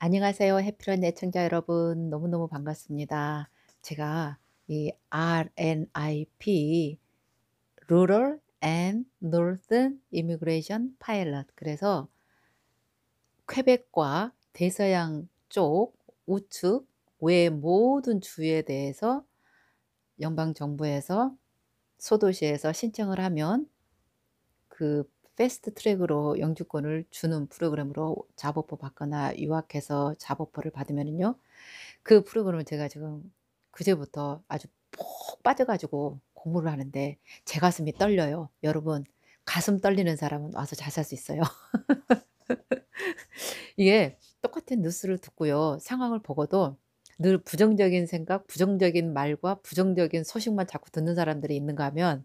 안녕하세요. 해피런 애청자 여러분. 너무너무 반갑습니다. 제가 이 RNIP Rural and Northern Immigration Pilot, 그래서 퀘벡과 대서양 쪽 우측 외 모든 주에 대해서 연방 정부에서 소도시에서 신청을 하면 그 패스트 트랙으로 영주권을 주는 프로그램으로, 자보포 받거나 유학해서 자보포를 받으면은요, 그 프로그램을 제가 지금 그제부터 아주 푹 빠져 가지고 공부를 하는데 제 가슴이 떨려요. 여러분, 가슴 떨리는 사람은 와서 잘 살 수 있어요. 이게 똑같은 뉴스를 듣고요, 상황을 보고도 늘 부정적인 생각, 부정적인 말과 부정적인 소식만 자꾸 듣는 사람들이 있는가 하면,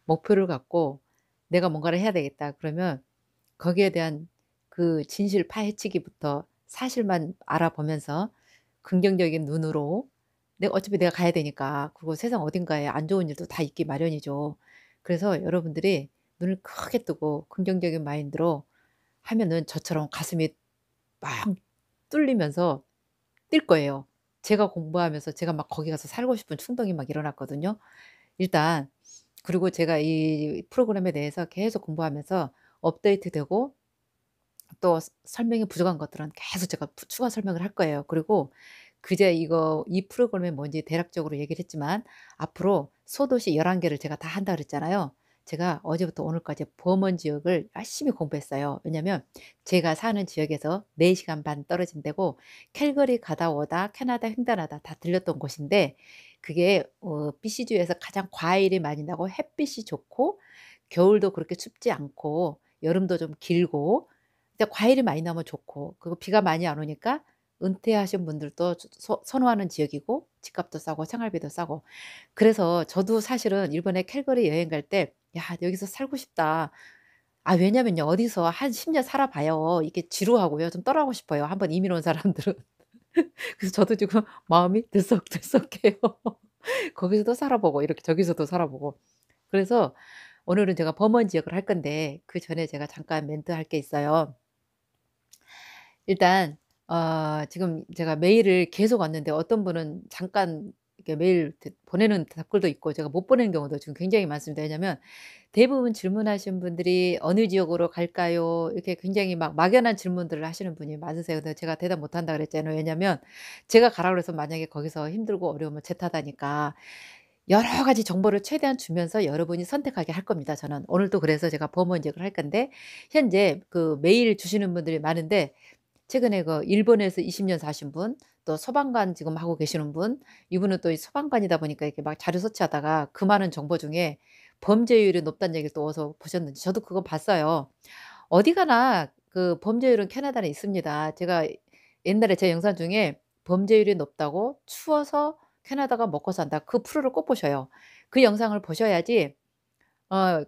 목표를 갖고 '내가 뭔가를 해야 되겠다.' 그러면 거기에 대한 그 진실 파헤치기부터 사실만 알아보면서 긍정적인 눈으로, 내가 가야 되니까. 그리고 세상 어딘가에 안 좋은 일도 다 있기 마련이죠. 그래서 여러분들이 눈을 크게 뜨고 긍정적인 마인드로 하면은 저처럼 가슴이 막 뚫리면서 뛸 거예요. 제가 공부하면서 제가 막 거기 가서 살고 싶은 충동이 막 일어났거든요. 일단, 그리고 제가 이 프로그램에 대해서 계속 공부하면서 업데이트되고, 또 설명이 부족한 것들은 계속 제가 추가 설명을 할 거예요. 그리고 그제 이 프로그램이 뭔지 대략적으로 얘기를 했지만, 앞으로 소도시 11 개를 제가 다 한다 그랬잖아요. 제가 어제부터 오늘까지 버먼 지역을 열심히 공부했어요. 왜냐면 제가 사는 지역에서 4 시간 반 떨어진 데고, 캘거리 가다 오다 캐나다 횡단하다 다 들렸던 곳인데, 그게 BC주에서 가장 과일이 많이 나고 햇빛이 좋고 겨울도 그렇게 춥지 않고 여름도 좀 길고, 근데 과일이 많이 나오면 좋고, 그리고 비가 많이 안 오니까 은퇴하신 분들도 선호하는 지역이고, 집값도 싸고 생활비도 싸고. 그래서 저도 사실은 일본에 캘거리 여행 갈 때 '야, 여기서 살고 싶다.' 왜냐면요, 어디서 한 10년 살아 봐요. 이게 지루하고요. 좀 떠나고 싶어요, 한번 이민 온 사람들은. 그래서 저도 지금 마음이 들썩들썩해요. 거기서도 살아보고 이렇게 저기서도 살아보고. 그래서 오늘은 제가 버먼 지역을 할 건데, 그전에 제가 잠깐 멘트할 게 있어요. 일단 지금 제가 메일을 계속 왔는데, 어떤 분은 잠깐 이렇게 메일 보내는 댓글도 있고 제가 못 보내는 경우도 지금 굉장히 많습니다. 왜냐하면 대부분 질문하신 분들이 "어느 지역으로 갈까요?" 이렇게 굉장히 막 막연한 질문들을 하시는 분이 많으세요. 근데 제가 대답 못 한다 그랬잖아요. 왜냐하면 제가 가라 그래서 만약에 거기서 힘들고 어려우면 제 탓하니까. 여러 가지 정보를 최대한 주면서 여러분이 선택하게 할 겁니다, 저는. 오늘도 그래서 제가 버먼 지역을 할 건데, 현재 그 메일 주시는 분들이 많은데, 최근에 그 일본에서 20년 사신 분, 또 소방관 지금 하고 계시는 분, 이분은 또 이 소방관이다 보니까 이렇게 막 자료 서치하다가 그 많은 정보 중에 범죄율이 높다는 얘기를 또 어디서 보셨는지, 저도 그거 봤어요. 어디 가나 그 범죄율은 캐나다는 있습니다. 제가 옛날에 제 영상 중에 범죄율이 높다고 "추워서 캐나다가 먹고 산다." 그 프로를 꼭 보셔요. 그 영상을 보셔야지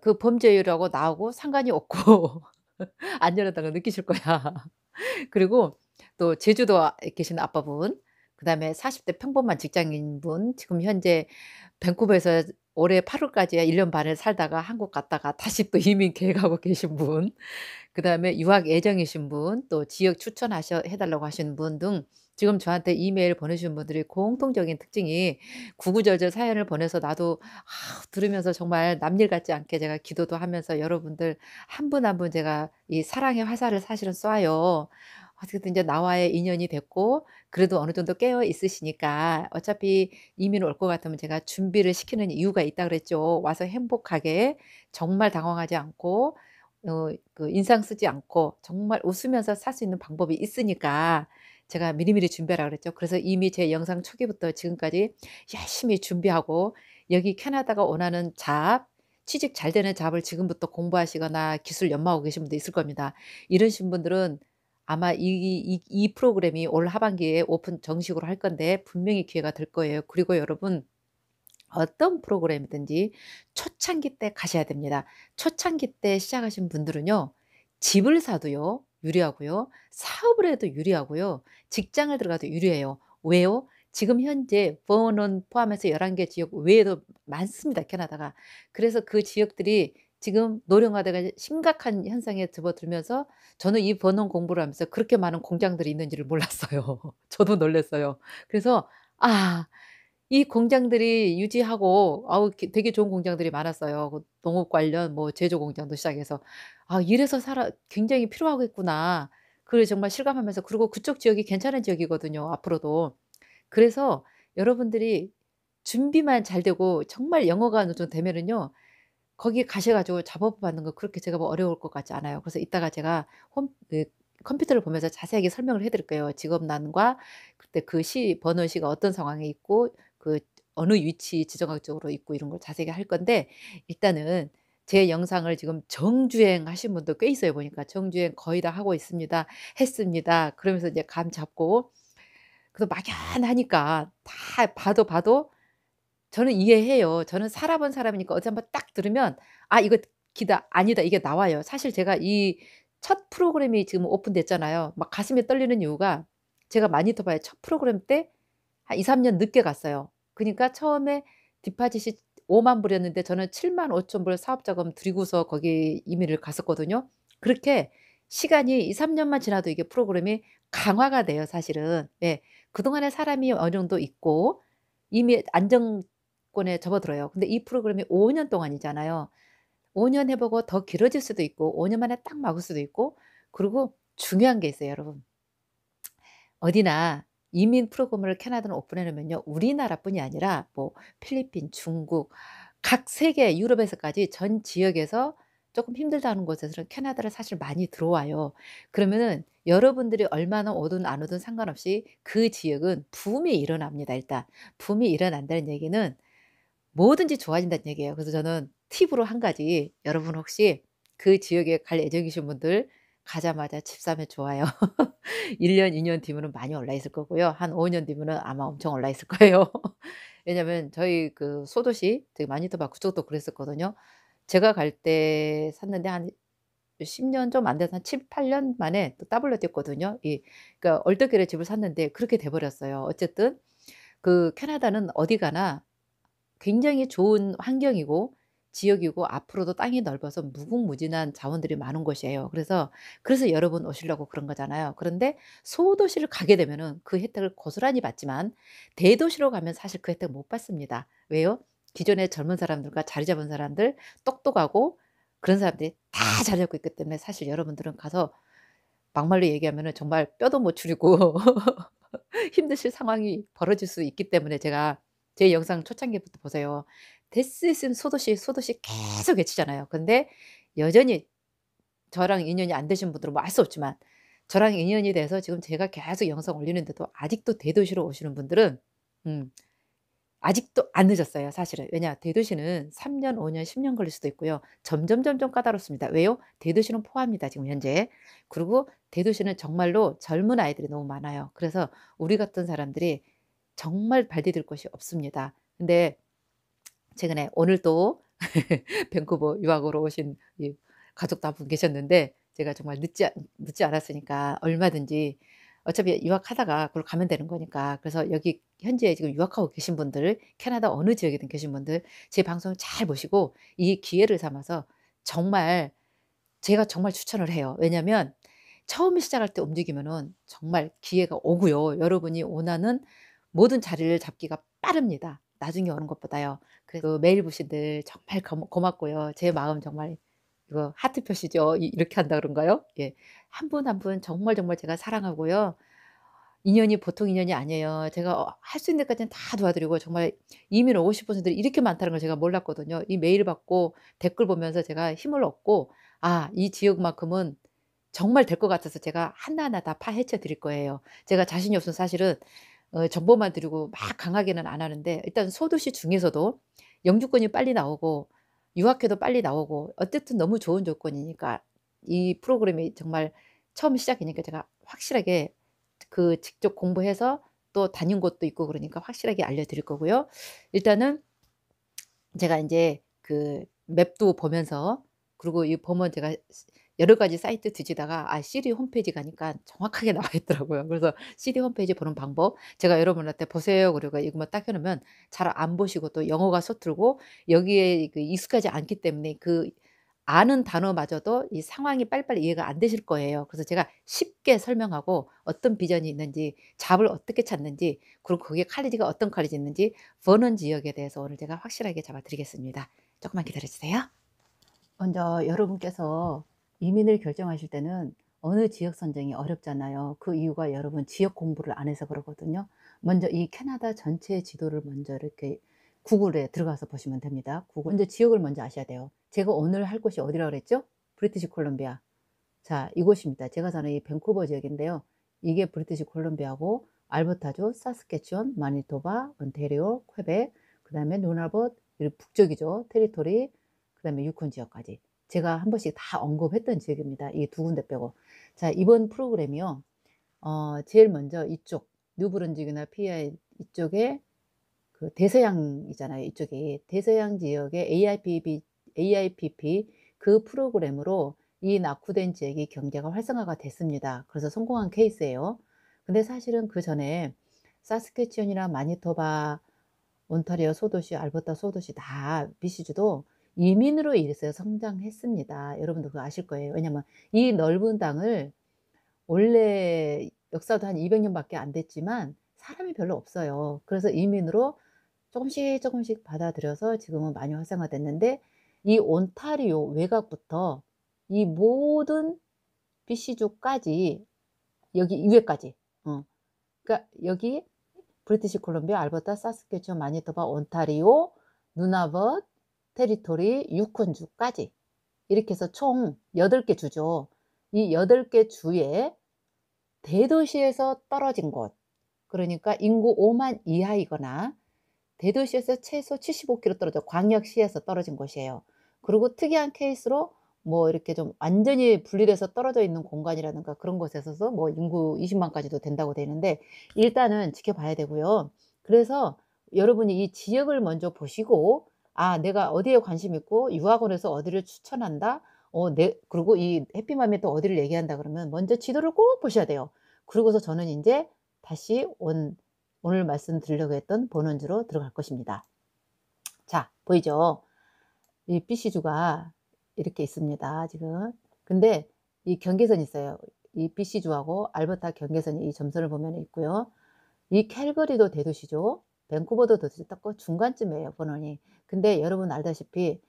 그 범죄율하고 나하고 상관이 없고 안전하다는 걸 느끼실 거야. 그리고 또 제주도에 계신 아빠분, 그다음에 40대 평범한 직장인분, 지금 현재 밴쿠버에서 올해 8 월까지 1년 반을 살다가 한국 갔다가 다시 또 이민 계획하고 계신 분, 그다음에 유학 예정이신 분, 또 지역 추천하셔 해 달라고 하시는 분 등, 지금 저한테 이메일 보내주신 분들이 공통적인 특징이, 구구절절 사연을 보내서 나도 들으면서 정말 남일 같지 않게 제가 기도도 하면서 여러분들 한 분 한 분 제가 이 사랑의 화살을 사실은 쏴요. 어떻게든 이제 나와의 인연이 됐고, 그래도 어느 정도 깨어 있으시니까 어차피 이민 올 것 같으면 제가 준비를 시키는 이유가 있다 그랬죠. 와서 행복하게, 정말 당황하지 않고 인상 쓰지 않고 정말 웃으면서 살 수 있는 방법이 있으니까 제가 미리미리 준비하라 그랬죠. 그래서 이미 제 영상 초기부터 지금까지 열심히 준비하고, 여기 캐나다가 원하는 잡, 취직 잘 되는 잡을 지금부터 공부하시거나 기술 연마하고 계신 분도 있을 겁니다. 이러신 분들은 아마 이 프로그램이 올 하반기에 오픈 정식으로 할 건데 분명히 기회가 될 거예요. 그리고 여러분, 어떤 프로그램이든지 초창기 때 가셔야 됩니다. 초창기 때 시작하신 분들은요, 집을 사도요 유리하고요, 사업을 해도 유리하고요, 직장을 들어가도 유리해요. 왜요? 지금 현재 버논 포함해서 11개 지역 외에도 많습니다, 캐나다가. 그래서 그 지역들이 지금 노령화가 심각한 현상에 접어들면서 저는 이 번원 공부를 하면서 그렇게 많은 공장들이 있는지를 몰랐어요. 저도 놀랐어요. 그래서 아 이 공장들이 유지하고 아우 되게 좋은 공장들이 많았어요. 그 농업 관련 뭐 제조 공장도 시작해서 '아 이래서 살아 굉장히 필요하겠구나.' 그걸 정말 실감하면서 그리고 그쪽 지역이 괜찮은 지역이거든요 앞으로도. 그래서 여러분들이 준비만 잘 되고 정말 영어가 어느 정도 되면은요. 거기 가셔 가지고 잡업 받는 거 그렇게 제가 뭐 어려울 것 같지 않아요. 그래서 이따가 제가 홈 그 컴퓨터를 보면서 자세하게 설명을 해 드릴게요. 직업난과 그때 그 번호시가 어떤 상황에 있고 그 어느 위치 지정학적으로 있고 이런 걸 자세하게 할 건데 일단은 제 영상을 지금 정주행 하신 분도 꽤 있어요 보니까. "정주행 거의 다 하고 있습니다. 했습니다." 그러면서 이제 감 잡고 그래서 막연하니까 다 봐도 저는 이해해요. 저는 살아본 사람이니까 어디 한번 딱 들으면 '아 이거 기다. 아니다.' 이게 나와요. 사실 제가 이 첫 프로그램이 지금 오픈됐잖아요. 막 가슴이 떨리는 이유가 제가 마니토바의 첫 프로그램 때 한 2-3년 늦게 갔어요. 그니까 처음에 디파짓이 5만 불이었는데 저는 7만5천 불 사업자금 들이고서 거기 이민을 갔었거든요. 그렇게 시간이 2-3 년만 지나도 이게 프로그램이 강화가 돼요 사실은. 예. 그동안에 사람이 어느 정도 있고 이미 안정권에 접어들어요. 근데 이 프로그램이 5년 동안이잖아요. 5년 해 보고 더 길어질 수도 있고 5년 만에 딱 막을 수도 있고 그리고 중요한 게 있어요 여러분. 어디나 이민 프로그램을 캐나다는 오픈해 놓으면요. 우리나라뿐이 아니라 뭐 필리핀, 중국 각 세계 유럽에서까지 전 지역에서 쪼끔 힘들다는 곳에서는 캐나다를 사실 많이 들어와요. 그러면은 여러분들이 얼마나 오든 안 오든 상관없이 그 지역은 붐이 일어납니다 일단. 붐이 일어난다는 얘기는 뭐든지 좋아진다는 얘기예요. 그래서 저는 팁으로 한 가지 여러분 혹시 그 지역에 갈 예정이신 분들 가자마자 집 사면 좋아요. 1 년, 2년 뒤면은 많이 올라 있을 거고요. 한 5년 뒤면은 아마 엄청 올라 있을 거예요. 왜냐면 저희 그 소도시 저기 마니토바 그쪽도 그랬었거든요. 제가 갈 때 샀는데 한 10년 좀 안 돼서 한 7-8년 만에 또 더블로 뛰었거든요. 그러니까 얼떨결에 집을 샀는데 그렇게 돼 버렸어요. 어쨌든 그 캐나다는 어디 가나 굉장히 좋은 환경이고 지역이고 앞으로도 땅이 넓어서 무궁무진한 자원들이 많은 곳이에요. 그래서 여러분 오시려고 그런 거잖아요. 그런데 소도시를 가게 되면은 그 혜택을 고스란히 받지만 대도시로 가면 사실 그 혜택을 못 받습니다. 왜요? 기존의 젊은 사람들과 자리 잡은 사람들 똑똑하고 그런 사람들이 다 자리 잡고 있기 때문에 사실 여러분들은 가서 막말로 얘기하면은 정말 뼈도 못 추리고 힘드실 상황이 벌어질 수 있기 때문에 제가 제 영상 초창기부터 보세요. 데스 있으면 소도시, 소도시 계속 외치잖아요. 근데 여전히 저랑 인연이 안 되신 분들은 뭐 알 수 없지만 저랑 인연이 돼서 지금 제가 계속 영상 올리는데도 아직도 대도시로 오시는 분들은 음 아직도 안 늦었어요 사실은. 왜냐 대도시는 3 년, 5 년, 10년 걸릴 수도 있고요. 점점 까다롭습니다. 왜요? 대도시는 포화입니다 지금 현재. 그리고 대도시는 정말로 젊은 아이들이 너무 많아요. 그래서 우리 같은 사람들이 정말 발 디딜 곳이 없습니다. 근데 최근에 오늘 또 밴쿠버 유학으로 오신 이 가족도 한 분 계셨는데 제가 정말 늦지 않았으니까 얼마든지 어차피 유학하다가 그걸로 가면 되는 거니까 그래서 여기 현지에 지금 유학하고 계신 분들 캐나다 어느 지역이든 계신 분들 제 방송 잘 보시고 이 기회를 삼아서 정말 제가 정말 추천을 해요. 왜냐면 처음 시작할 때 움직이면은 정말 기회가 오고요. 여러분이 원하는 모든 자리를 잡기가 빠릅니다, 나중에 오는 것보다요. 그래서 메일 보신들 정말 고맙고요. 제 마음 정말 이거 하트 표시죠. 이렇게 한다 그런가요? 예. 한 분 한 분 정말 제가 사랑하고요. 인연이 보통 인연이 아니에요. 제가 할 수 있는 데까지는 다 도와드리고 정말 이민 오고 싶은 분들이 이렇게 많다는 걸 제가 몰랐거든요. 이 메일 받고 댓글 보면서 제가 힘을 얻고 '아 이 지역만큼은 정말 될 것 같아서 제가 하나하나 다 파헤쳐 드릴 거예요. 제가 자신이 없으면 사실은 정보만 드리고 막 강하게는 안 하는데 일단 소도시 중에서도 영주권이 빨리 나오고 유학해도 빨리 나오고 어쨌든 너무 좋은 조건이니까 이 프로그램이 정말 처음 시작이니까 제가 확실하게 그 직접 공부해서 또 다닌 곳도 있고 그러니까 확실하게 알려 드릴 거고요. 일단은 제가 인제 그 맵도 보면서 그리고 이 보면 제가 여러 가지 사이트 뒤지다가 시리 홈페이지 가니까 정확하게 나와 있더라고요. 그래서 시리 홈페이지 보는 방법 제가 여러분한테 "보세요." 그리고 이것만 딱 해 놓으면 잘 안 보시고 또 영어가 서툴고 여기에 그 익숙하지 않기 때문에 그 아는 단어마저도 이 상황이 빨리빨리 이해가 안 되실 거예요. 그래서 제가 쉽게 설명하고 어떤 비전이 있는지, 잡을 어떻게 찾는지, 그리고 거기에 칼리지가 어떤 칼리지 있는지, 버는 지역에 대해서 오늘 제가 확실하게 잡아 드리겠습니다. 조금만 기다려 주세요. 먼저 여러분께서 이민을 결정하실 때는 어느 지역 선정이 어렵잖아요. 그 이유가 여러분 지역 공부를 안 해서 그러거든요. 먼저 이 캐나다 전체 지도를 먼저 이렇게 구글에 들어가서 보시면 됩니다. 구글 먼저 지역을 먼저 아셔야 돼요. 제가 오늘 할 곳이 어디라고 그랬죠? 브리티시 콜롬비아. 자, 이곳입니다. 제가 사는 이 밴쿠버 지역인데요. 이게 브리티시 콜롬비아고 알버타주, 사스캐추원, 마니토바, 온타리오, 퀘벡, 그다음에 누나봇, 북쪽이죠. 테리토리, 그다음에 유콘 지역까지. 제가 한 번씩 다 언급했던 지역입니다. 이 두 군데 빼고. 자, 이번 프로그램이요. 제일 먼저 이쪽 뉴브른즈익이나 PEI 이쪽에 그 대서양이잖아요. 이쪽이 대서양 지역의 AIPP 그 프로그램으로 이 낙후된 지역이 경제가 활성화가 됐습니다. 그래서 성공한 케이스예요. 근데 사실은 그 전에 사스캐치언이나 마니토바, 온타리오 소도시, 알버타 소도시 다 BC주도 이민으로 인해서 성장했습니다. 여러분도 그거 아실 거예요. 왜냐면 이 넓은 땅을 원래 역사도 한 200년밖에 안 됐지만 사람이 별로 없어요. 그래서 이민으로 조금씩 조금씩 받아들여서 지금은 많이 활성화됐는데 이 온타리오 외곽부터 이 모든 BC주까지 여기 이외까지 그러니까 여기 브리티시 콜롬비아, 알버타, 사스캐추원, 마니토바, 온타리오, 누나벗, 테리토리, 유콘주까지 이렇게 해서 총 8개 주죠. 이 8개 주에 대도시에서 떨어진 곳, 그러니까 인구 5만 이하이거나 대도시에서 최소 75km 떨어져 광역시에서 떨어진 곳이에요. 그리고 특이한 케이스로 뭐 이렇게 좀 완전히 분리돼서 떨어져 있는 공간이라든가 그런 곳에서도 뭐 인구 20만까지도 된다고 되는데 일단은 지켜봐야 되고요. 그래서 여러분이 이 지역을 먼저 보시고 아 내가 어디에 관심 있고 유학원에서 어디를 추천한다. 그리고 이 해피맘이 또 어디를 얘기한다 그러면 먼저 지도를 꼭 보셔야 돼요. 그러고서 저는 인제 다시 오늘 말씀드리려고 했던 본원지로 들어갈 것입니다. 자, 보이죠? 이 BC주가 이렇게 있습니다, 지금. 근데 이 경계선이 있어요. 이 BC주하고 알버타 경계선이 이 점선을 보면 있고요. 이 캘거리도 대도시죠. 밴쿠버도 대도시 딱 그 중간쯤이에요, 본원이. 근데 여러분 알다시피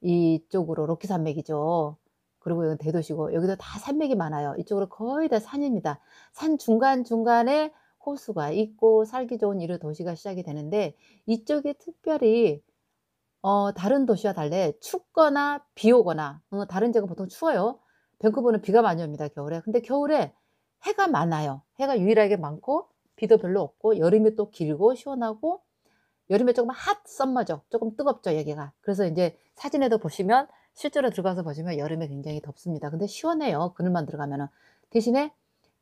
이쪽으로 로키 산맥이죠. 그리고 여기 대도시고 여기도 다 산맥이 많아요. 이쪽으로 거의 다 산입니다. 산 중간중간에 호수가 있고 살기 좋은 이런 도시가 시작이 되는데 이쪽이 특별히 다른 도시와 달리 춥거나 비 오거나 다른 지역은 보통 추워요. 밴쿠버는 비가 많이 옵니다, 겨울에. 근데 겨울에 해가 많아요. 해가 유일하게 많고 비도 별로 없고 여름이 또 길고 시원하고 여름에 조금 핫 썸머죠. 조금 뜨겁죠, 여기가. 그래서 인제 사진에도 보시면 실제로 들어가서 보시면 여름에 굉장히 덥습니다. 근데 시원해요, 그늘만 들어가면은. 대신에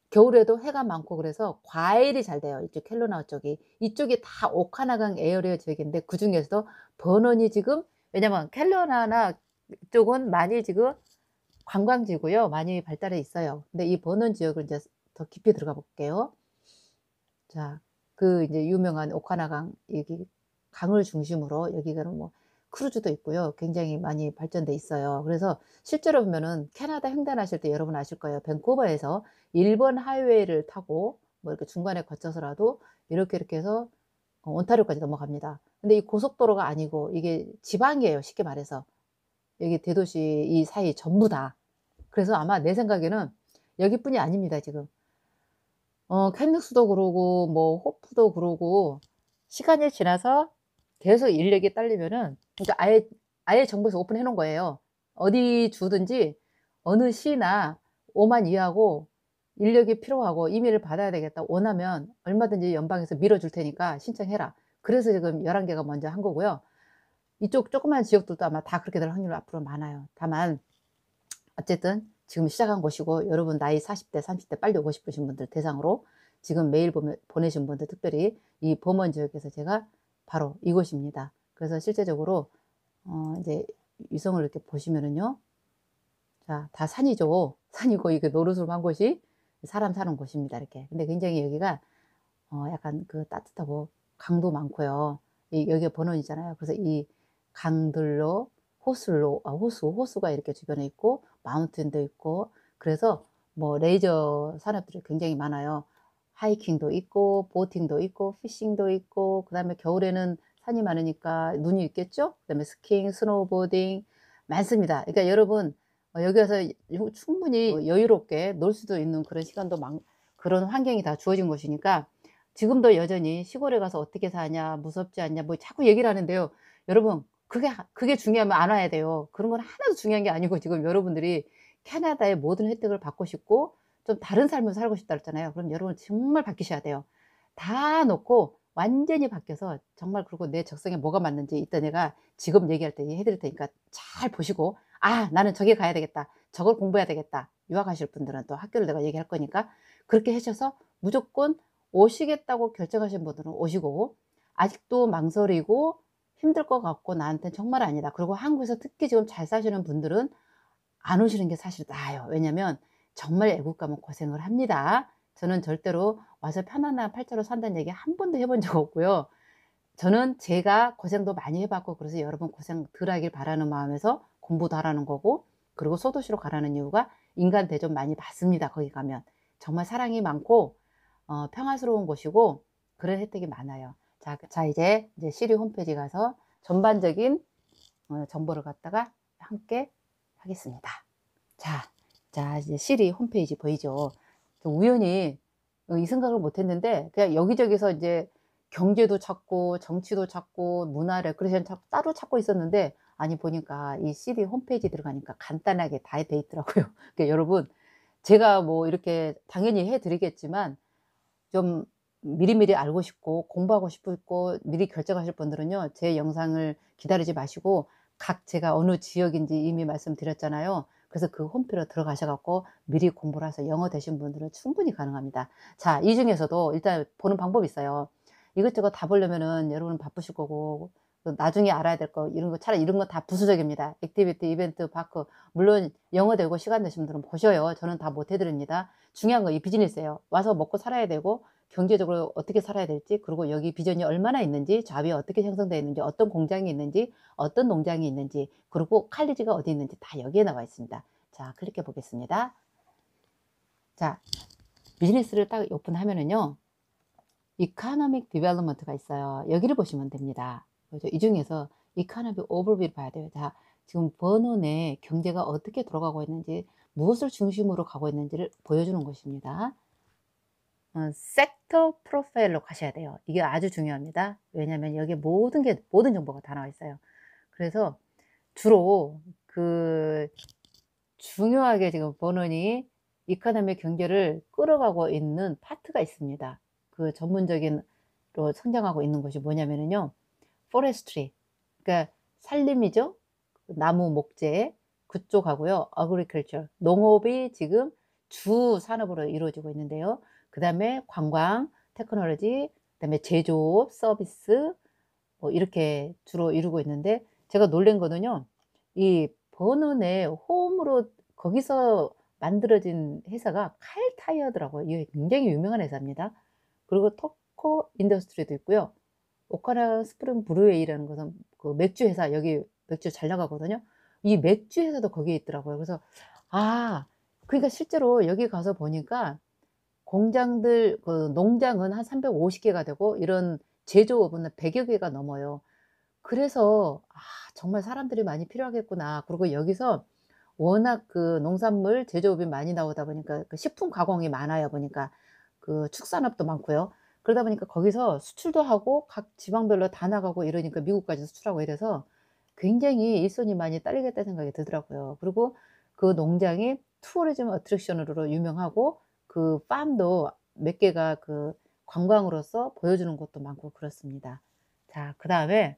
겨울에도 해가 많고 그래서 과일이 잘 돼요, 이쪽 켈로나우 쪽이. 이쪽이 다 오카나강 에어리어 지역인데 그중에서도 버넌이 지금 왜냐면 켈로나나 이쪽은 많이 지금 관광지고요. 많이 발달해 있어요. 근데 이 버넌 지역을 인제 더 깊이 들어가 볼게요. 자, 그 이제 유명한 오카나강 여기 강을 중심으로 여기가는 뭐 크루즈도 있고요. 굉장히 많이 발전돼 있어요. 그래서 실제로 보면은 캐나다 횡단하실 때 여러분 아실 거예요. 밴쿠버에서 일본 하이웨이를 타고 뭐 이렇게 중간에 거쳐서라도 이렇게 해서 온타리오까지 넘어갑니다. 근데 이 고속도로가 아니고 이게 지방이에요, 쉽게 말해서. 여기 대도시 이 사이 전부 다. 그래서 아마 내 생각에는 여기뿐이 아닙니다, 지금. 캔눅스도 그러고 뭐 호프도 그러고 시간이 지나서 계속 인력이 딸리면은 그러니까 아예 정부에서 오픈해 놓은 거예요. 어디 주든지 어느 시나 5만 이하고 인력이 필요하고 이민을 받아야 되겠다 원하면 얼마든지 연방에서 밀어줄 테니까 신청해라. 그래서 지금 11 개가 먼저 한 거고요. 이쪽 조그만 지역들도 아마 다 그렇게 될 확률이 앞으로 많아요. 다만 어쨌든 지금 시작한 곳이고 여러분 나이 40 대, 30대 빨리 오고 싶으신 분들 대상으로 지금 메일 보내신 분들 특별히 이 범원 지역에서 제가 바로 이곳입니다. 그래서 실제적으로 이제 위성을 이렇게 보시면은요. 자, 다 산이죠. 산이고 이게 노르스름한 곳이 사람 사는 곳입니다. 이렇게. 근데 굉장히 여기가 약간 그 따뜻하고 강도 많고요. 여기가 번원이잖아요. 그래서 이 강들로 호수가 이렇게 주변에 있고 마운틴도 있고, 그래서 뭐 레이저 산업들이 굉장히 많아요. 하이킹도 있고 보팅도 있고 피싱도 있고, 그다음에 겨울에는 산이 많으니까 눈이 있겠죠. 그다음에 스키ing, 스노우보딩 많습니다. 그러니까 여러분 여기 와서 충분히 여유롭게 놀 수도 있는 그런 시간도 그런 환경이 다 주어진 곳이니까, 지금도 여전히 시골에 가서 어떻게 사냐, 무섭지 않냐, 뭐 자꾸 얘기를 하는데요. 여러분 그게 중요하면 안 와야 돼요. 그런 건 하나도 중요한 게 아니고, 지금 여러분들이 캐나다의 모든 혜택을 받고 싶고 좀 다른 삶을 살고 싶다 그랬잖아요. 그럼 여러분 정말 바뀌셔야 돼요. 다 놓고 완전히 바뀌어서 정말, 그리고 내 적성에 뭐가 맞는지 이따 내가 지금 얘기할 때 해 드릴 테니까 잘 보시고 '아 나는 저기 가야 되겠다. 저걸 공부해야 되겠다.' 유학하실 분들은 또 학교를 내가 얘기할 거니까 그렇게 하셔서 무조건 오시겠다고 결정하신 분들은 오시고, 아직도 망설이고 힘들 것 같고 나한테는 정말 아니다, 그리고 한국에서 특히 지금 잘 사시는 분들은 안 오시는 게 사실 나아요. 왜냐면 정말 애국 가면 고생을 합니다. 저는 절대로 와서 편안한 팔자로 산다는 얘기 한 번도 해본 적 없고요. 저는 제가 고생도 많이 해 봤고, 그래서 여러분 고생 덜 하길 바라는 마음에서 공부도 하라는 거고, 그리고 소도시로 가라는 이유가 인간 대접 많이 받습니다. 거기 가면 정말 사랑이 많고 평화스러운 곳이고 그런 혜택이 많아요. 이제 시리 홈페이지 가서 전반적인 정보를 갖다가 함께 하겠습니다. 이제 시리 홈페이지 보이죠? 우연히 이 생각을 못 했는데 그냥 여기저기서 이제 경제도 찾고 정치도 찾고 문화 레크레이션 찾고 따로 찾고 있었는데, 아니 보니까 이 시리 홈페이지 들어가니까 간단하게 다 돼 있더라고요. 그러니까 여러분 제가 뭐 이렇게 당연히 해 드리겠지만, 좀 미리미리 알고 싶고 공부하고 싶고 미리 결정하실 분들은요, 제 영상을 기다리지 마시고 제가 어느 지역인지 이미 말씀드렸잖아요. 그래서 그 홈페이지로 들어가셔 갖고 미리 공부를 해서 영어 되신 분들은 충분히 가능합니다. 이 중에서도 일단 보는 방법이 있어요. 이것저것 다 보려면은 여러분 바쁘실 거고 나중에 알아야 될 거 이런 거, 차라리 이런 거 다 부수적입니다. 액티비티, 이벤트, 파크, 물론 영어 되고 시간 되신 분들은 보셔요. 저는 다 못 해 드립니다. 중요한 건 이 비즈니스예요. 와서 먹고 살아야 되고 경제적으로 어떻게 살아야 될지, 그리고 여기 비전이 얼마나 있는지, 잡이 어떻게 형성되어 있는지, 어떤 공장이 있는지, 어떤 농장이 있는지, 그리고 칼리지가 어디 있는지 다 여기에 나와 있습니다. 클릭해 보겠습니다. 비즈니스를 딱 오픈하면은요, 이코노믹 디벨롭먼트가 있어요. 여기를 보시면 됩니다. 그죠? 이 중에서 이코노믹 오버뷰를 봐야 돼요. 지금 버너 내 경제가 어떻게 돌아가고 있는지, 무엇을 중심으로 가고 있는지를 보여주는 것입니다. 섹터 프로파일로 가셔야 돼요. 이게 아주 중요합니다. 왜냐하면 여기에 모든 정보가 다 나와 있어요. 그래서 주로 중요하게 지금 버논이 이코노미 경제를 끌어가고 있는 파트가 있습니다. 전문적인 로 성장하고 있는 것이 뭐냐면은요, 포레스트리, 그러니까 산림이죠. 나무 목재 그쪽하고요. 어그리컬처, 농업이 지금 주 산업으로 이루어지고 있는데요. 그다음에 관광, 테크놀로지, 그다음에 제조업, 서비스, 뭐 이렇게 주로 이루고 있는데, 제가 놀란 거는요, 이 버논의 홈으로 거기서 만들어진 회사가 칼 타이어더라고요. 이게 굉장히 유명한 회사입니다. 그리고 터코 인더스트리도 있고요. 오카라 스프링 브루웨이라는 것은 맥주 회사, 여기 맥주 잘 나가거든요. 이 맥주 회사도 거기에 있더라고요. 그래서 그러니까 실제로 여기 가서 보니까 공장들 농장은 한 350 개가 되고 이런 제조업은 100여 개가 넘어요. 그래서 정말 사람들이 많이 필요하겠구나. 그리고 여기서 워낙 농산물 제조업이 많이 나오다 보니까 식품 가공이 많아요 보니까. 축산업도 많고요. 그러다 보니까 거기서 수출도 하고 각 지방별로 다 나가고 이러니까 미국까지 수출하고 이래서 굉장히 일손이 많이 딸리겠다는 생각이 들더라고요. 그리고 그 농장이 투어리즘 어트랙션으로 유명하고 팜도 몇 개가 관광으로서 보여주는 곳도 많고 그렇습니다. 그다음에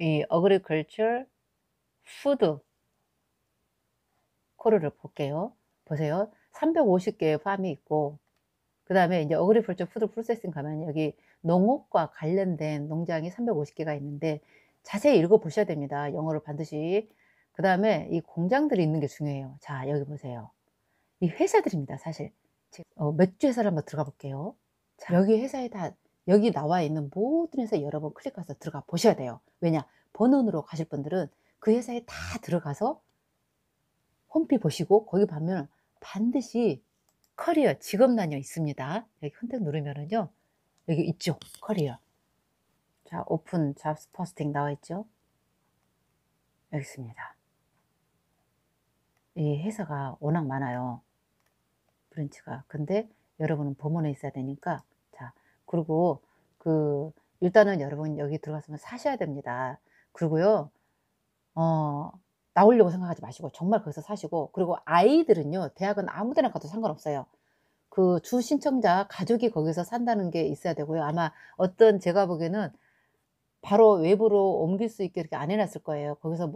이 어그리컬처 푸드 코르를 볼게요. 보세요. 350 개의 팜이 있고, 그다음에 인제 어그리컬처 푸드 프로세싱 가면 여기 농업과 관련된 농장이 350 개가 있는데 자세히 읽어 보셔야 됩니다, 영어를 반드시. 그다음에 이 공장들이 있는 게 중요해요. 여기 보세요. 이 회사들입니다, 사실. 맥주 회사를 한번 들어가 볼게요. 여기 회사에 여기 나와 있는 모든 회사 여러분 클릭해서 들어가 보셔야 돼요. 왜냐? 본원으로 가실 분들은 그 회사에 다 들어가서 홈페이지 보시고 거기 보면 반드시 커리어 직업란이 있습니다. 여기 선택 누르면은요. 여기 있죠. 커리어. 자, 오픈 잡스 포스팅 나와 있죠. 여기 있습니다. 이 회사가 워낙 많아요. 브랜치가. 근데 여러분은 범원에 있어야 되니까. 자, 그리고 일단은 여러분 여기 들어갔으면 사셔야 됩니다. 그리고요. 어 나오려고 생각하지 마시고 정말 거기서 사시고, 그리고 아이들은요 대학은 아무 데나 가도 상관없어요. 그 주 신청자 가족이 거기서 산다는 게 있어야 되고요. 아마 제가 보기에는 바로 외부로 옮길 수 있게 이렇게 안 해 놨을 거예요. 거기서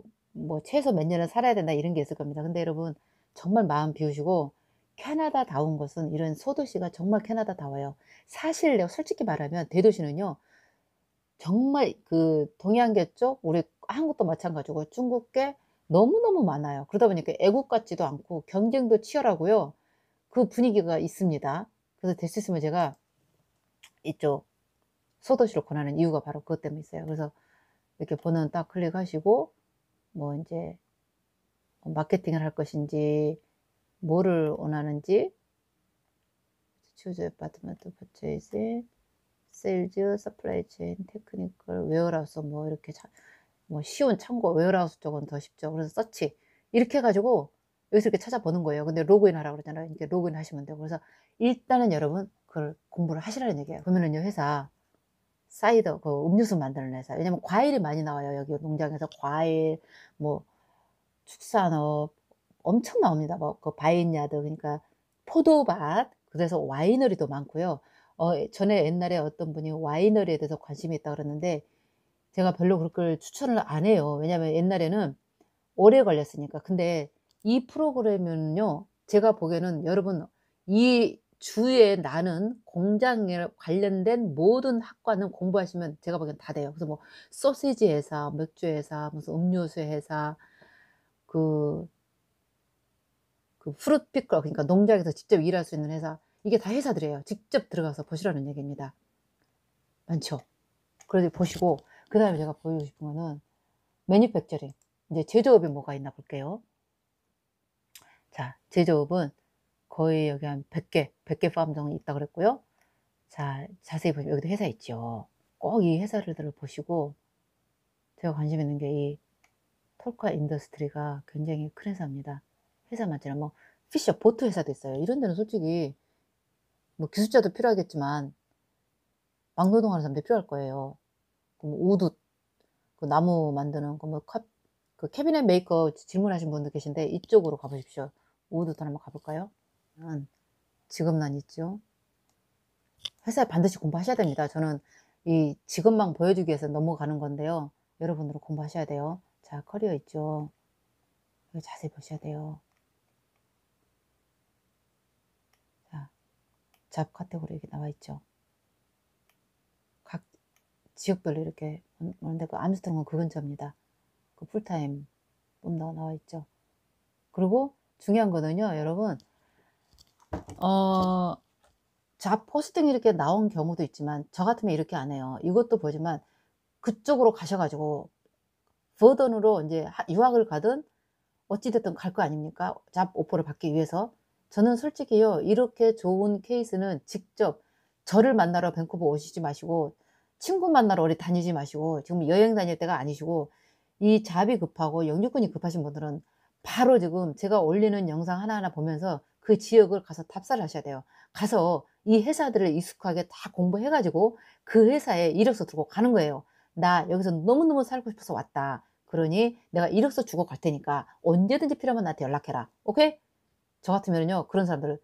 최소 몇 년을 살아야 된다 이런 게 있을 겁니다. 근데 여러분 정말 마음 비우시고, 캐나다다운 것은 이런 소도시가 정말 캐나다다워요. 사실 내가 솔직히 말하면 대도시는요 정말 동해안계 쪽 우리 한국도 마찬가지고 중국계 너무너무 많아요. 그러다 보니까 애국 같지도 않고 경쟁도 치열하고요. 그 분위기가 있습니다. 그래서 될 수 있으면 제가 이쪽 소도시로 권하는 이유가 바로 그것 때문에 있어요. 그래서 이렇게 번호는 딱 클릭하시고 인제 마케팅을 할 것인지 뭐를 원하는지 choose department purchase, sales, supply chain, technical, warehouse 이렇게 쉬운 참고 웨어하우스 쪽은 더 쉽죠. 그래서 서치 이렇게 해 가지고 여기서 이렇게 찾아보는 거예요. 근데 로그인 하라고 그러잖아요. 이렇게 로그인 하시면 되고. 그래서 일단은 여러분 그걸 공부를 하시라는 얘기예요. 그러면은요 회사 사이더 음료수 만드는 회사. 왜냐면 과일이 많이 나와요. 여기 농장에서 과일 뭐 축산업 엄청 나옵니다. 바인야드 그러니까 포도밭, 그래서 와이너리도 많고요. 전에 옛날에 어떤 분이 와이너리에 대해서 관심이 있다 그랬는데 제가 별로 그걸 추천을 안 해요. 왜냐하면 옛날에는 오래 걸렸으니까. 근데 이 프로그램은요 제가 보기에는 여러분 이 주에 나는 공장에 관련된 모든 학과는 공부하시면 제가 보기엔 다 돼요. 그래서 소시지 회사, 맥주 회사, 무슨 음료수 회사, 그 프루트 피커 그러니까 농장에서 직접 일할 수 있는 회사, 이게 다 회사들이에요. 직접 들어가서 보시라는 얘기입니다. 많죠. 그래서 보시고 그다음에 제가 보여주고 싶은 거는 매니팩처링. 이제 제조업이 뭐가 있나 볼게요. 자, 제조업은 거의 여기 한 100개 파람 정도 있다고 그랬고요. 자, 자세히 보시면 여기도 회사 있죠. 꼭 이 회사들을 보시고, 제가 관심 있는 게 이 톨카 인더스트리가 굉장히 큰 회사입니다. 회사 많잖아요. 피셔 보트 회사도 있어요. 이런 데는 솔직히 기술자도 필요하겠지만 막노동하는 사람들이 필요할 거예요. 그럼 우드 나무 만드는 캐비넷 메이커 질문하신 분들 계신데 이쪽으로 가 보십시오. 우드도 한번 가 볼까요? 직업란 있죠. 회사에 반드시 공부하셔야 됩니다. 저는 이 직업만 보여주기 위해서 넘어가는 건데요. 여러분들은 공부하셔야 돼요. 자, 커리어 있죠. 여기 자세히 보셔야 돼요. 자, 잡 카테고리 이렇게 나와 있죠. 각 지역별로 이렇게 오는데 암스트롱은 그 근처입니다. 풀타임 뽑는다고 나와 있죠. 그리고 중요한 거는요, 여러분, 잡 포스팅이 이렇게 나온 경우도 있지만 저 같으면 이렇게 안 해요. 이것도 보지만 그쪽으로 가셔 가지고 버던으로 인제 유학을 가든 어찌 됐든 갈 거 아닙니까? 잡 오퍼를 받기 위해서. 저는 솔직히요 이렇게 좋은 케이스는 직접 저를 만나러 밴쿠버 오시지 마시고 친구 만나러 어디 다니지 마시고 지금 여행 다닐 때가 아니시고, 이 잡이 급하고 영주권이 급하신 분들은 바로 지금 제가 올리는 영상 하나하나 보면서 그 지역을 가서 답사를 하셔야 돼요. 가서 이 회사들을 익숙하게 다 공부해 가지고 그 회사에 이력서 두고 가는 거예요. "나 여기서 너무너무 살고 싶어서 왔다. 그러니 내가 이력서 주고 갈 테니까 언제든지 필요하면 나한테 연락해라. 오케이?" 저 같으면은요 그런 사람들을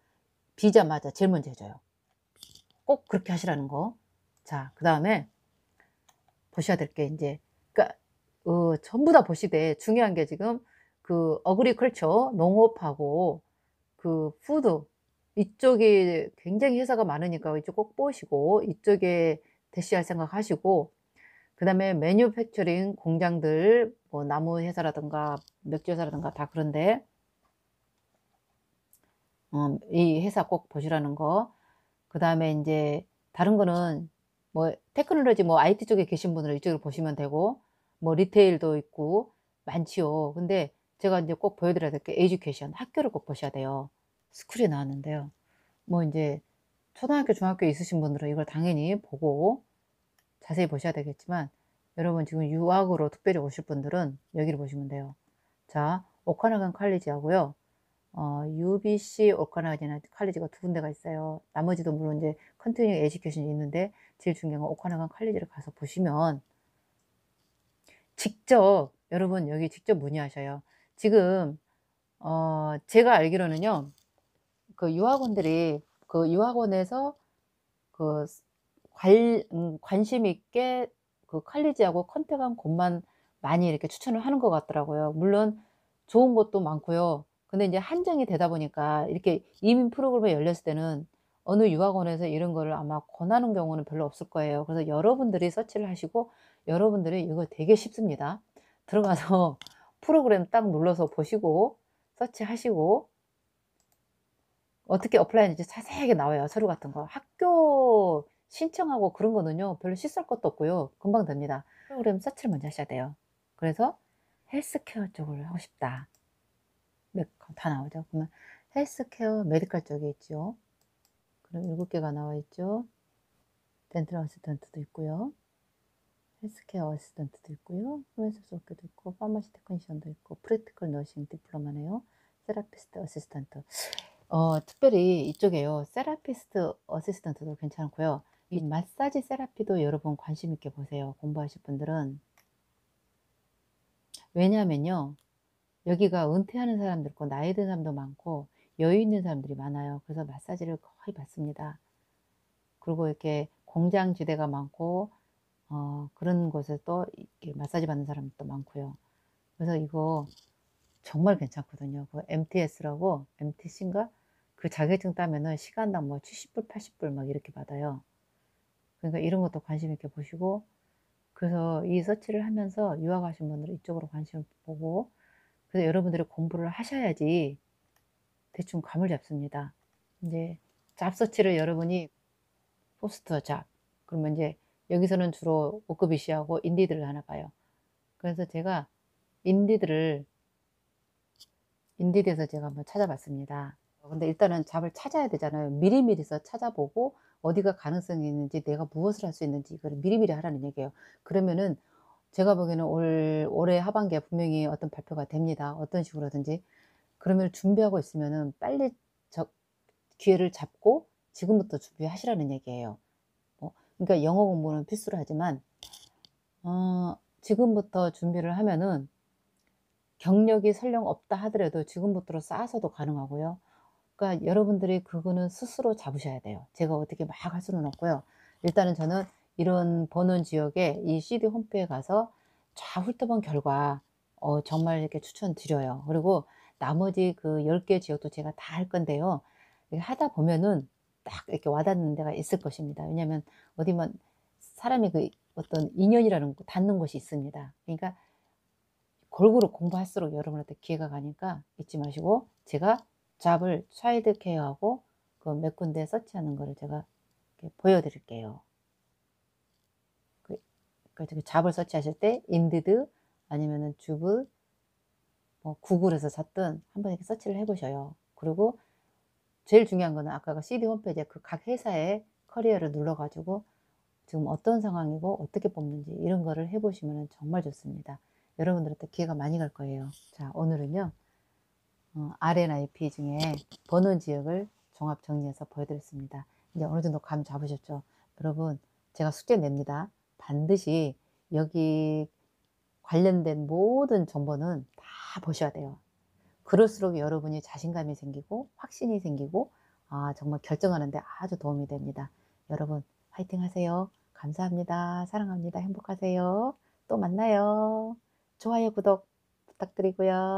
비자마자 제일 먼저 해 줘요. 꼭 그렇게 하시라는 거. 자, 그다음에 보셔야 될 게 인제 그러니까 전부 다 보시되 중요한 게 지금 어그리컬처 농업하고 푸드 이쪽이 굉장히 회사가 많으니까 이쪽 꼭 보시고 이쪽에 대시할 생각 하시고, 그다음에 매뉴팩처링 공장들 나무 회사라든가 맥주 회사라든가 다 그런데 이 회사 꼭 보시라는 거. 그다음에 인제 다른 거는 테크놀로지 IT 쪽에 계신 분들은 이쪽을 보시면 되고 리테일도 있고 많지요. 근데 제가 인제 꼭 보여 드려야 될 게 에듀케이션 학교를 꼭 보셔야 돼요. 스쿨이 나왔는데요. 뭐 인제 초등학교, 중학교 있으신 분들은 이걸 당연히 보고 자세히 보셔야 되겠지만 여러분 지금 유학으로 특별히 오실 분들은 여기를 보시면 돼요. 자, 오카나간 칼리지하고요. UBC 오카나간 칼리지가 두 군데가 있어요. 나머지도 물론 이제 컨티뉴 에듀케이션이 있는데 제일 중요한 건 오카나간 칼리지를 가서 보시면 직접 여러분 여기 직접 문의하셔요. 지금 제가 알기로는요. 그 유학원들이 그 유학원에서 그 관심 있게 그 칼리지하고 컨택한 곳만 많이 이렇게 추천을 하는 것 같더라고요. 물론 좋은 곳도 많고요. 근데 인제 한정이 되다 보니까 이렇게 이민 프로그램이 열렸을 때는 어느 유학원에서 이런 거를 아마 권하는 경우는 별로 없을 거예요. 그래서 여러분들이 서치를 하시고 여러분들이 이거 되게 쉽습니다. 들어가서 프로그램 딱 눌러서 보시고 서치하시고 어떻게 어플라이하는지 자세하게 나와요, 서류 같은 거. 학교 신청하고 그런 거는요 별로 씻을 것도 없고요. 금방 됩니다. 프로그램 서치를 먼저 하셔야 돼요. 그래서 '헬스케어 쪽을 하고 싶다.' 네 다 나오죠. 그러면 헬스케어 메디컬 쪽에 있죠. 그럼 7 개가 나와 있죠. 덴탈 어시스턴트도 있고요. 헬스케어 어시스턴트도 있고요. 후메스소크도 있고 파마시 테크니션도 있고 프랙티컬 너싱 디플로마네요. 세라피스트 어시스턴트. 특별히 이쪽에요. 세라피스트 어시스턴트도 괜찮고요. 이 마사지 세라피도 여러분 관심 있게 보세요, 공부하실 분들은. 왜냐하면요. 여기가 은퇴하는 사람도 있고 나이 든 사람도 많고 여유 있는 사람들이 많아요. 그래서 마사지를 거의 받습니다. 그리고 이렇게 공장지대가 많고 그런 곳에 또 이렇게 마사지 받는 사람도 많고요. 그래서 이거 정말 괜찮거든요. 그 MTS라고 MTC인가? 그 자격증 따면은 시간당 뭐 70불 80불 막 이렇게 받아요. 그러니까 이런 것도 관심 있게 보시고 그래서 이 서치를 하면서 유학 가신 분들은 이쪽으로 관심을 보고 그래서 여러분들이 공부를 하셔야지 대충 감을 잡습니다. 인제 잡 서치를 여러분이 포스터 잡 그러면 인제 여기서는 주로 워크비시하고 인디드를 하나 봐요. 그래서 제가 인디드를 인디드에서 제가 한번 찾아봤습니다. 근데 일단은 잡을 찾아야 되잖아요. 미리미리서 찾아보고 어디가 가능성이 있는지 내가 무엇을 할 수 있는지 이거를 미리미리 하라는 얘기예요. 그러면은 제가 보기에는 올해 하반기에 분명히 어떤 발표가 됩니다. 어떤 식으로든지. 그러면 준비하고 있으면은 빨리 저 기회를 잡고 지금부터 준비하시라는 얘기예요. 그러니까 영어 공부는 필수로 하지만 지금부터 준비를 하면은 경력이 설령 없다 하더라도 지금부터 쌓아서도 가능하고요. 그러니까 여러분들이 그거는 스스로 잡으셔야 돼요. 제가 어떻게 막 할 수는 없고요. 일단은 저는 이런 버논 지역에 이 CD 홈페이지에 가서 쫙 훑어본 결과 정말 이렇게 추천드려요. 그리고 나머지 그 10개 지역도 제가 다 할 건데요. 이게 하다 보면은 딱 이렇게 와닿는 데가 있을 것입니다. 왜냐하면 어디만 사람이 그 어떤 인연이라는 거 닿는 곳이 있습니다. 그러니까 골고루 공부할수록 여러분한테 기회가 가니까 잊지 마시고 제가 잡을 차일드 케어하고 그 몇 군데 서치하는 거를 제가 이렇게 보여 드릴게요. 그 그 잡을 서치하실 때 인디드 아니면은 주브 뭐 구글에서 찾든 한번 이렇게 서치를 해 보셔요. 그리고 제일 중요한 거는 아까 CD 홈페이지에 그 각 회사의 커리어를 눌러 가지고 지금 어떤 상황이고 어떻게 뽑는지 이런 거를 해 보시면은 정말 좋습니다. 여러분들한테 기회가 많이 갈 거예요. 자, 오늘은요. RNIP 중에 번원 지역을 종합 정리해서 보여드렸습니다. 이제 어느 정도 감 잡으셨죠? 여러분, 제가 숙제 냅니다. 반드시 여기 관련된 모든 정보는 다 보셔야 돼요. 그럴수록 여러분이 자신감이 생기고 확신이 생기고 정말 결정하는 데 아주 도움이 됩니다. 여러분 화이팅 하세요. 감사합니다. 사랑합니다. 행복하세요. 또 만나요. 좋아요, 구독 부탁드리고요.